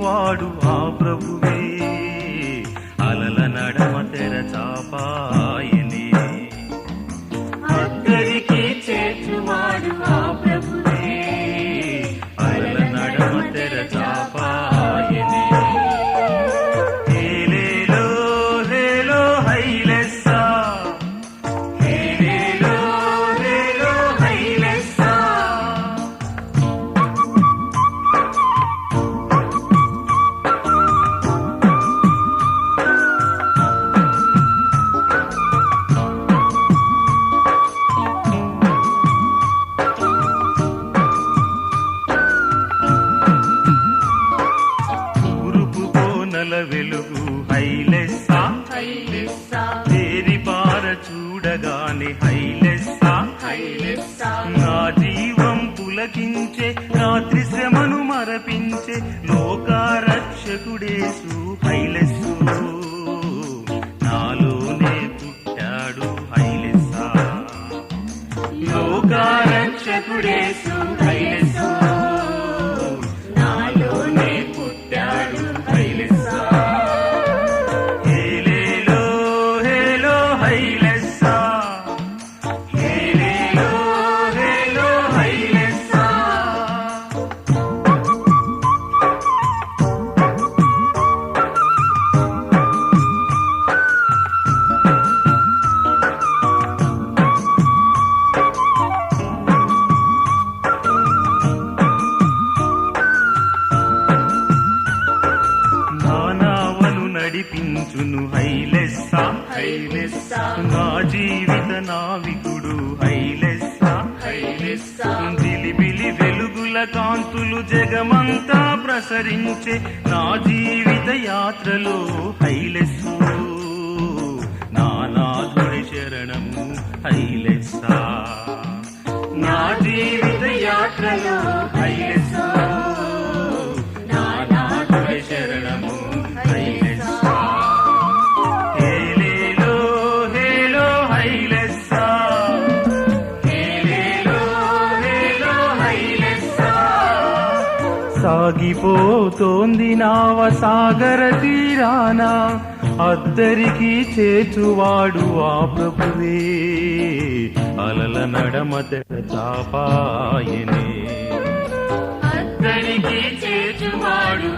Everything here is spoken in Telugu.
చేర్చువాడు ఆ ప్రభువే, అలల నడమ తెరచాపాయనే. అద్దరికి చేర్చువాడు ఆ ప్రభువే, అలల నడమ తెరచాపాయనే. హేలేలో హేలో హైలెస్సా, హేలేలో హేలో హైలెస్సా. తూర్పు కోనల వెలుగు హైలెస్సా, హైలెస్సా, తేరిపార చూడగానే హైలెస్సా, హైలెస్సా. నా జీవం పులకించే, రాత్రి శ్రమను మరపించే లోకారక్షకుడేసు హైలెస్సు, నాలోనే పుట్టాడు హైలెస్సా. లోకారక్షకుడేసు హైలెస్సు, నాలోనే పుట్టాడు హైలెస్సా. హేలేలో హేలో హైలెస్సా, హేలేలో హేలో హైలెస్సా. నానావను నడిపించును హైలెస్సా, హైలెస్సా, నా జీవిత నావికుడు హైలెస్సా, హైలెస్సా. జిలిబిలి వెలుగుల కాంతులు జగమంతా ప్రసరించే నా జీవిత యాత్రలో హైలెస్సు, నానాథుడి శరణము హైలెస్సా. నా జీవిత యాత్రలో హైలెస్సు, నానాథుడి శరణము హైలెస్సా. హేలేలో హేలో హైలెస్సా, హేలేలో హేలో హైలెస్సా. సాగిపోతోంది నావ సాగర తీరాన, అద్దరికి చేర్చువాడు ఆ ప్రభువే, అలల నడమ తెరచాపాయనే. అద్దరికి చేర్చువాడు